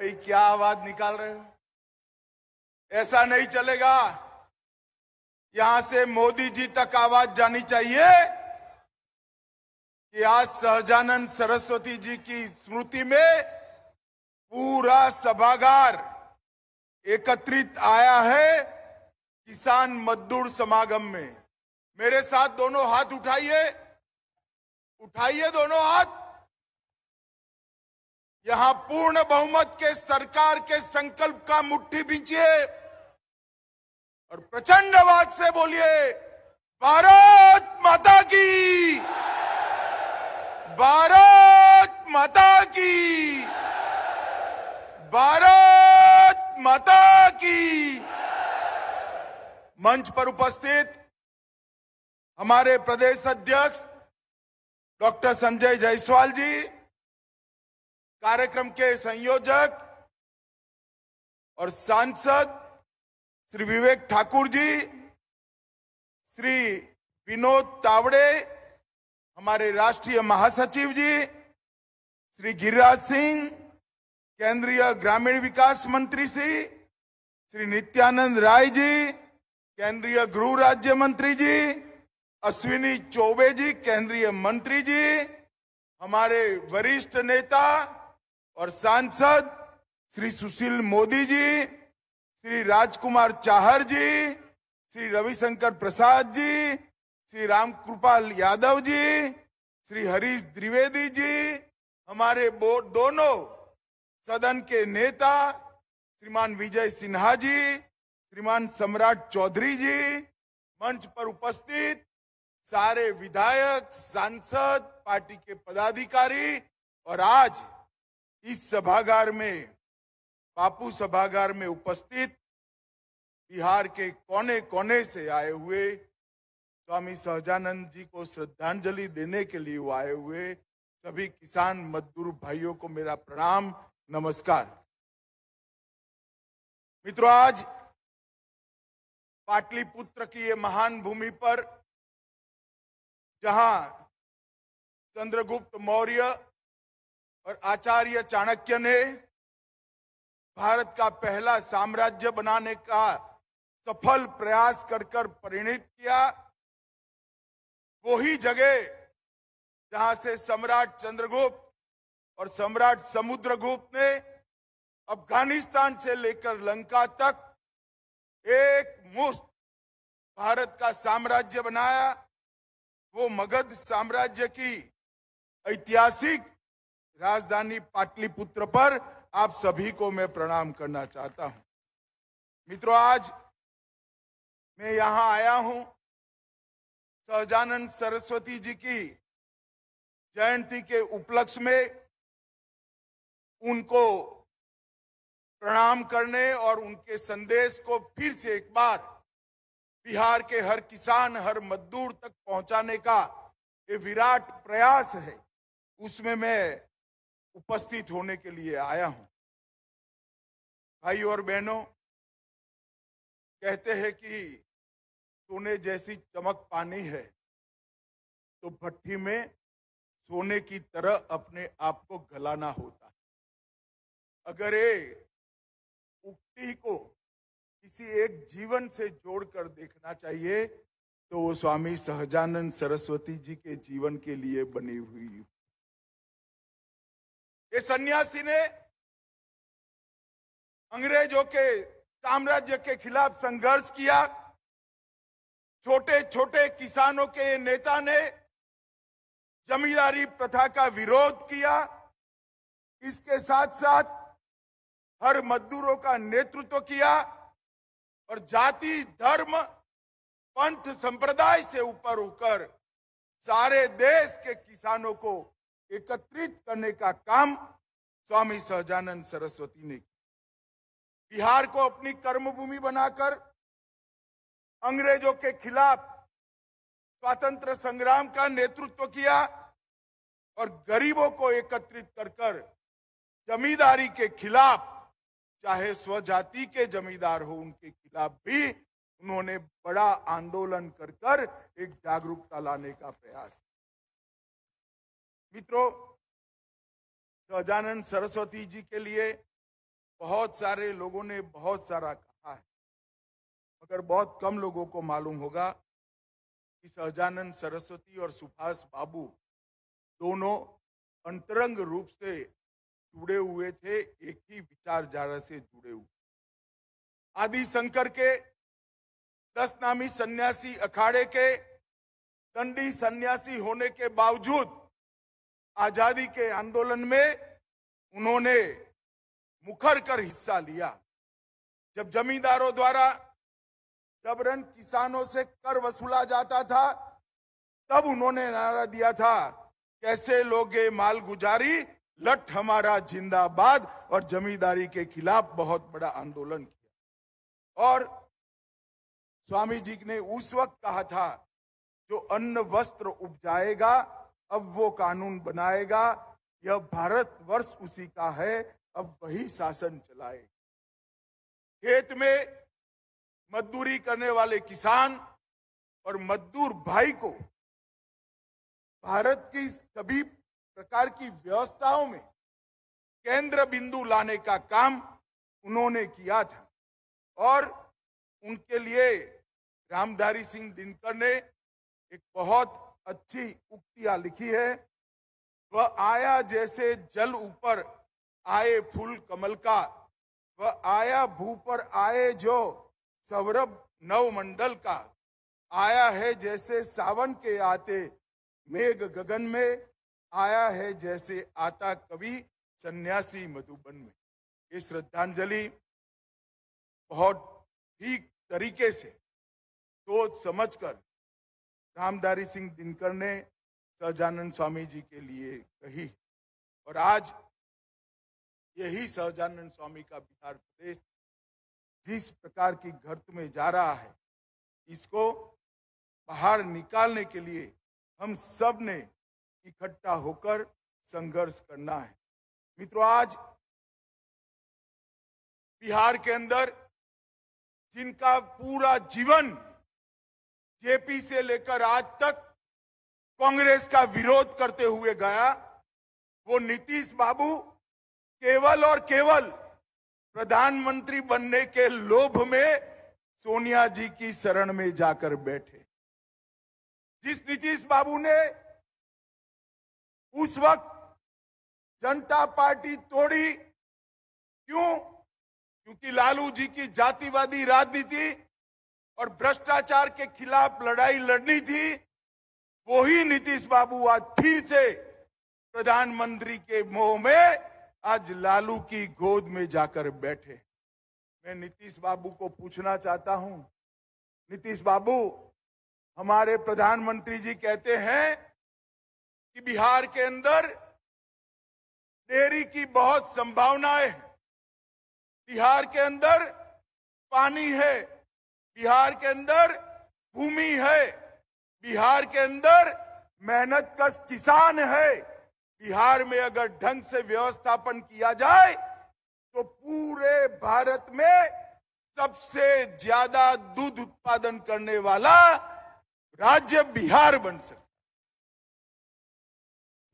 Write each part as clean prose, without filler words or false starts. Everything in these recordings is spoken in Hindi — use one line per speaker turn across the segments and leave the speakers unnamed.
भाई क्या आवाज निकाल रहे हो? ऐसा नहीं चलेगा। यहां से मोदी जी तक आवाज जानी चाहिए कि आज सहजानंद सरस्वती जी की स्मृति में पूरा सभागार एकत्रित आया है किसान मजदूर समागम में। मेरे साथ दोनों हाथ उठाइए, उठाइए दोनों हाथ। यहां पूर्ण बहुमत के सरकार के संकल्प का मुट्ठी बींचिए और प्रचंड आवाज से बोलिए, भारत माता की, भारत माता की, भारत माता की। मंच पर उपस्थित हमारे प्रदेश अध्यक्ष डॉक्टर संजय जायसवाल जी, कार्यक्रम के संयोजक और सांसद श्री विवेक ठाकुर जी, श्री विनोद तावड़े, हमारे राष्ट्रीय महासचिव जी, श्री गिरिराज सिंह, केंद्रीय ग्रामीण विकास मंत्री श्री नित्यानंद राय जी, केंद्रीय गृह राज्य मंत्री जी, अश्विनी चौबे जी, केंद्रीय मंत्री जी, हमारे वरिष्ठ नेता और सांसद श्री सुशील मोदी जी, श्री राजकुमार चाहर जी, श्री रविशंकर प्रसाद जी, श्री रामकृपाल यादव जी, श्री हरीश द्विवेदी जी, हमारे दोनों सदन के नेता श्रीमान विजय सिन्हा जी, श्रीमान सम्राट चौधरी जी, मंच पर उपस्थित सारे विधायक, सांसद, पार्टी के पदाधिकारी और आज इस सभागार में, बापू सभागार में उपस्थित बिहार के कोने कोने से आए हुए स्वामी सहजानंद जी को श्रद्धांजलि देने के लिए आए हुए सभी किसान मजदूर भाइयों को मेरा प्रणाम, नमस्कार। मित्रों, आज पाटलिपुत्र की ये महान भूमि पर जहां चंद्रगुप्त मौर्य और आचार्य चाणक्य ने भारत का पहला साम्राज्य बनाने का सफल प्रयास कर परिणित किया, वही जगह जहां से सम्राट चंद्रगुप्त और सम्राट समुद्रगुप्त ने अफगानिस्तान से लेकर लंका तक एक मुश्त भारत का साम्राज्य बनाया। वो मगध साम्राज्य की ऐतिहासिक राजधानी पाटलिपुत्र पर आप सभी को मैं प्रणाम करना चाहता हूं। मित्रों, आज मैं यहां आया हूं सहजानंद सरस्वती जी की जयंती के उपलक्ष्य में उनको प्रणाम करने और उनके संदेश को फिर से एक बार बिहार के हर किसान, हर मजदूर तक पहुंचाने का ये विराट प्रयास है, उसमें मैं उपस्थित होने के लिए आया हूं। भाइयों और बहनों, कहते हैं कि सोने जैसी चमक पानी है तो भट्टी में सोने की तरह अपने आप को गलाना होता है। अगर ये उक्ति को किसी एक जीवन से जोड़कर देखना चाहिए तो वो स्वामी सहजानंद सरस्वती जी के जीवन के लिए बनी हुई। ये सन्यासी ने अंग्रेजों के साम्राज्य के खिलाफ संघर्ष किया। छोटे छोटे किसानों के नेता ने जमींदारी प्रथा का विरोध किया। इसके साथ साथ हर मजदूरों का नेतृत्व किया और जाति, धर्म, पंथ, संप्रदाय से ऊपर होकर सारे देश के किसानों को एकत्रित करने का काम स्वामी सहजानंद सरस्वती ने किया। बिहार को अपनी कर्मभूमि बनाकर अंग्रेजों के खिलाफ स्वातंत्र संग्राम का नेतृत्व किया और गरीबों को एकत्रित कर जमींदारी के खिलाफ, चाहे स्वजाति के जमींदार हो, उनके खिलाफ भी उन्होंने बड़ा आंदोलन कर एक जागरूकता लाने का प्रयास। मित्रों, सहजानंद सरस्वती जी के लिए बहुत सारे लोगों ने बहुत सारा कहा है, मगर बहुत कम लोगों को मालूम होगा कि सहजानंद सरस्वती और सुभाष बाबू दोनों अंतरंग रूप से जुड़े हुए थे, एक ही विचारधारा से जुड़े हुए। आदि शंकर के 10 नामी सन्यासी अखाड़े के दंडी सन्यासी होने के बावजूद आजादी के आंदोलन में उन्होंने मुखर कर हिस्सा लिया। जब जमींदारों द्वारा जबरन किसानों से कर वसूला जाता था, तब उन्होंने नारा दिया था, कैसे लोगे माल गुजारी, लठ हमारा जिंदाबाद, और जमींदारी के खिलाफ बहुत बड़ा आंदोलन किया। और स्वामी जी ने उस वक्त कहा था, जो अन्न वस्त्र उपजाएगा अब वो कानून बनाएगा, यह भारत वर्ष उसी का है, अब वही शासन चलाएगा। खेत में मजदूरी करने वाले किसान और मजदूर भाई को भारत की सभी प्रकार की व्यवस्थाओं में केंद्र बिंदु लाने का काम उन्होंने किया था। और उनके लिए रामधारी सिंह दिनकर ने एक बहुत अच्छी उक्तियां लिखी है। वह आया जैसे जल ऊपर आए फूल कमल का, वह आया भू पर आए जो सौरभ नवमंडल का, आया है जैसे सावन के आते मेघ गगन में, आया है जैसे आता कवि सन्यासी मधुबन में। ये श्रद्धांजलि बहुत ठीक तरीके से सोच समझकर रामधारी सिंह दिनकर ने सहजानंद स्वामी जी के लिए कही। और आज यही सहजानंद स्वामी का बिहार प्रदेश जिस प्रकार की गर्त में जा रहा है, इसको बाहर निकालने के लिए हम सब ने इकट्ठा होकर संघर्ष करना है। मित्रों, आज बिहार के अंदर जिनका पूरा जीवन जेपी से लेकर आज तक कांग्रेस का विरोध करते हुए गया, वो नीतीश बाबू केवल और केवल प्रधानमंत्री बनने के लोभ में सोनिया जी की शरण में जाकर बैठे। जिस नीतीश बाबू ने उस वक्त जनता पार्टी तोड़ी, क्यों? क्योंकि लालू जी की जातिवादी राजनीति और भ्रष्टाचार के खिलाफ लड़ाई लड़नी थी। वही नीतीश बाबू आज फिर से प्रधानमंत्री के मोह में आज लालू की गोद में जाकर बैठे। मैं नीतीश बाबू को पूछना चाहता हूं, नीतीश बाबू, हमारे प्रधानमंत्री जी कहते हैं कि बिहार के अंदर डेयरी की बहुत संभावनाएं है, बिहार के अंदर पानी है, बिहार के अंदर भूमि है, बिहार के अंदर मेहनतकश किसान है, बिहार में अगर ढंग से व्यवस्थापन किया जाए तो पूरे भारत में सबसे ज्यादा दूध उत्पादन करने वाला राज्य बिहार बन सकता।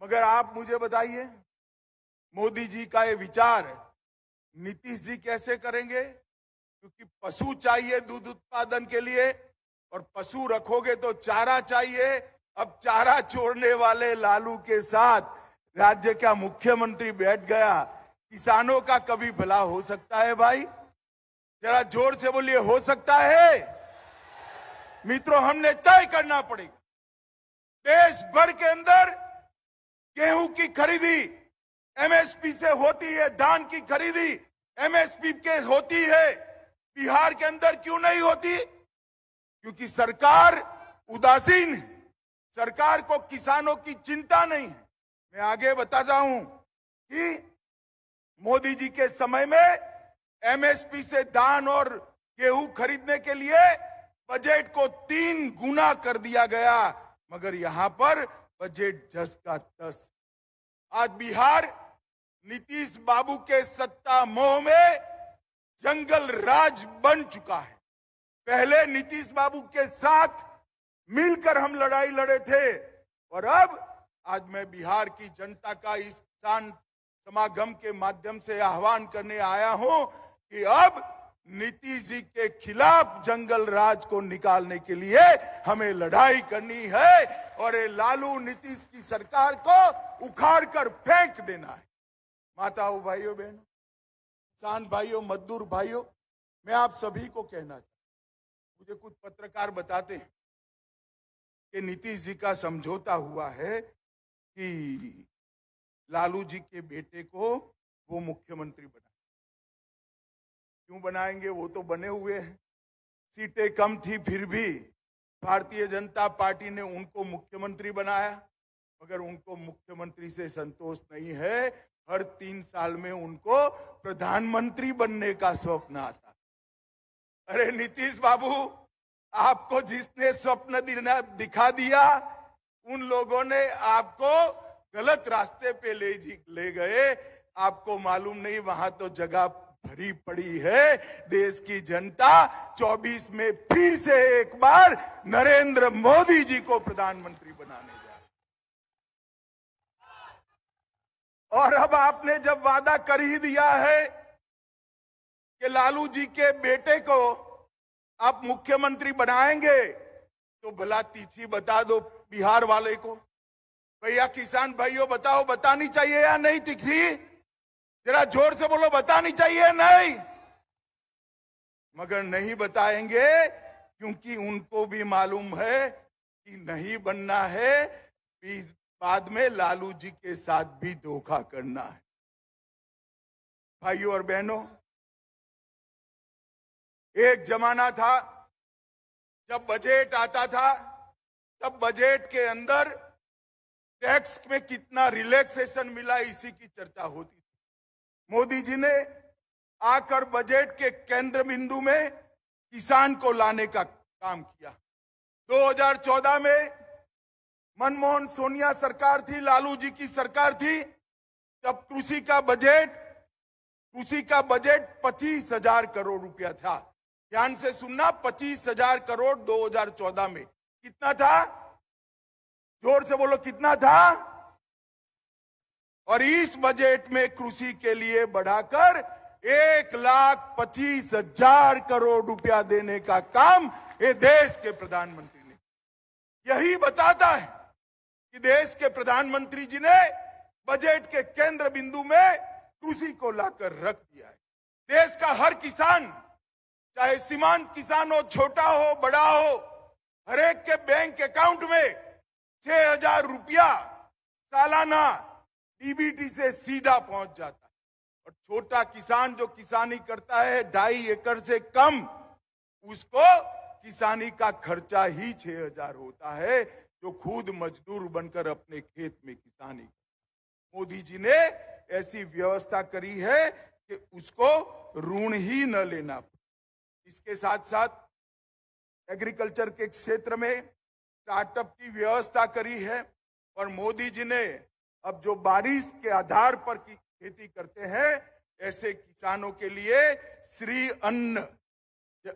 मगर आप मुझे बताइए, मोदी जी का ये विचार नीतीश जी कैसे करेंगे? क्योंकि पशु चाहिए दूध उत्पादन के लिए, और पशु रखोगे तो चारा चाहिए। अब चारा छोड़ने वाले लालू के साथ राज्य का मुख्यमंत्री बैठ गया, किसानों का कभी भला हो सकता है? भाई जरा जोर से बोलिए, हो सकता है? मित्रों, हमने तय करना पड़ेगा। देश भर के अंदर गेहूं की खरीदी एमएसपी से होती है, धान की खरीदी एमएसपी के होती है, बिहार के अंदर क्यों नहीं होती? क्योंकि सरकार उदासीन है, सरकार को किसानों की चिंता नहीं है। मैं आगे बताता हूं कि मोदी जी के समय में एमएसपी से धान और गेहूं खरीदने के लिए बजट को 3 गुना कर दिया गया, मगर यहां पर बजट जस का तस। आज बिहार नीतीश बाबू के सत्ता मोह में जंगल राज बन चुका है। पहले नीतीश बाबू के साथ मिलकर हम लड़ाई लड़े थे, और अब आज मैं बिहार की जनता का इस किसान समागम के माध्यम से आह्वान करने आया हूं कि अब नीतीश जी के खिलाफ जंगल राज को निकालने के लिए हमें लड़ाई करनी है और ये लालू नीतीश की सरकार को उखाड़ कर फेंक देना है। माताओं, भाइयों, बहनों, किसान भाइयों, मजदूर भाइयों, मैं आप सभी को कहना चाहता हूं, मुझे कुछ पत्रकार बताते हैं कि नीतीश जी का समझौता हुआ है कि लालू जी के बेटे को वो मुख्यमंत्री बनाए। क्यों बनाएंगे? वो तो बने हुए हैं। सीटें कम थी फिर भी भारतीय जनता पार्टी ने उनको मुख्यमंत्री बनाया, मगर उनको मुख्यमंत्री से संतोष नहीं है। हर 3 साल में उनको प्रधानमंत्री बनने का स्वप्न आता। अरे नीतीश बाबू, आपको जिसने स्वप्न दिखा दिया उन लोगों ने आपको गलत रास्ते पे ले गए। आपको मालूम नहीं, वहां तो जगह भरी पड़ी है। देश की जनता 24 में फिर से एक बार नरेंद्र मोदी जी को प्रधानमंत्री बनाने जा रही। और अब आपने जब वादा कर ही दिया है कि लालू जी के बेटे को आप मुख्यमंत्री बनाएंगे, तो भला तिथि बता दो बिहार वाले को। भैया किसान भाइयों, बताओ, बतानी चाहिए या नहीं तिथि? जरा जोर से बोलो, बतानी चाहिए नहीं? मगर नहीं बताएंगे क्योंकि उनको भी मालूम है कि नहीं बनना है, बाद में लालू जी के साथ भी धोखा करना है। भाइयों और बहनों, एक जमाना था जब बजट आता था, तब बजट के अंदर टैक्स में कितना रिलैक्सेशन मिला, इसी की चर्चा होती थी। मोदी जी ने आकर बजट के केंद्र बिंदु में किसान को लाने का काम किया। 2014 में मनमोहन सोनिया सरकार थी, लालू जी की सरकार थी, तब कृषि का बजट 25,000 करोड़ रुपया था। ध्यान से सुनना, 25,000 करोड़ 2014 में। कितना था? जोर से बोलो, कितना था? और इस बजट में कृषि के लिए बढ़ाकर 1,25,000 करोड़ रुपया देने का काम ये देश के प्रधानमंत्री ने। यही बताता है कि देश के प्रधानमंत्री जी ने बजट के केंद्र बिंदु में कृषि को लाकर रख दिया है। देश का हर किसान, चाहे सीमांत किसान हो, छोटा हो, बड़ा हो, हर एक के बैंक अकाउंट में 6,000 रुपया सालाना डीबीटी से सीधा पहुंच जाता है। और छोटा किसान जो किसानी करता है 2.5 एकड़ से कम, उसको किसानी का खर्चा ही 6,000 होता है, जो खुद मजदूर बनकर अपने खेत में किसानी। मोदी जी ने ऐसी व्यवस्था करी है कि उसको ऋण ही न लेना पड़े। इसके साथ साथ एग्रीकल्चर के क्षेत्र में स्टार्टअप की व्यवस्था करी है। और मोदी जी ने अब जो बारिश के आधार पर की खेती करते हैं, ऐसे किसानों के लिए श्री अन्न,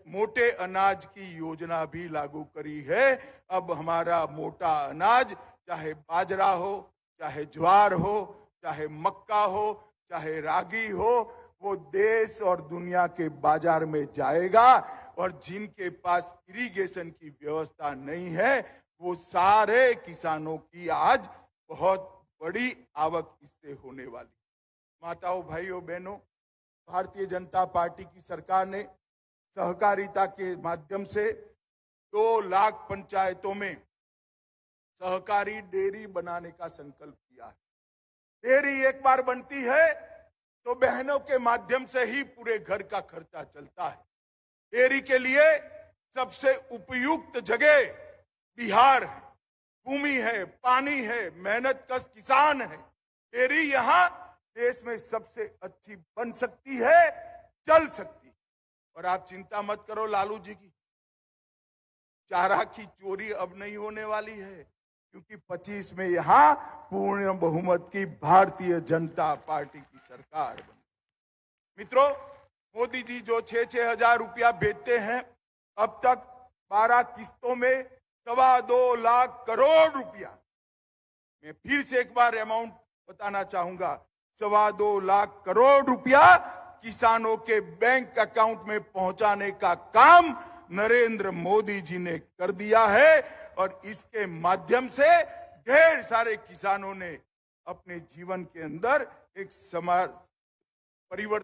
मोटे अनाज की योजना भी लागू करी है। अब हमारा मोटा अनाज, चाहे बाजरा हो, चाहे ज्वार हो, चाहे मक्का हो, चाहे रागी हो, वो देश और दुनिया के बाजार में जाएगा। और जिनके पास इरिगेशन की व्यवस्था नहीं है, वो सारे किसानों की आज बहुत बड़ी आवक इससे होने वाली। माताओं, भाइयों, बहनों, भारतीय जनता पार्टी की सरकार ने सहकारिता के माध्यम से 2 लाख पंचायतों में सहकारी डेयरी बनाने का संकल्प किया है। डेयरी एक बार बनती है तो बहनों के माध्यम से ही पूरे घर का खर्चा चलता है। डेयरी के लिए सबसे उपयुक्त जगह बिहार है। भूमि है, पानी है, मेहनतकश किसान है। डेयरी यहां देश में सबसे अच्छी बन सकती है, चल सकती है। और आप चिंता मत करो, लालू जी की चारा की चोरी अब नहीं होने वाली है, क्योंकि 25 में यहां पूर्ण बहुमत की भारतीय जनता पार्टी की सरकार बनी। मित्रों, मोदी जी जो 6-6 हजार रुपया भेजते हैं, अब तक 12 किस्तों में 2.25 लाख करोड़ रुपया। मैं फिर से एक बार अमाउंट बताना चाहूंगा, 2.25 लाख करोड़ रुपया किसानों के बैंक अकाउंट में पहुंचाने का काम नरेंद्र मोदी जी ने कर दिया है और इसके माध्यम से ढेर सारे किसानों ने अपने जीवन के अंदर एक समाज परिवर्तन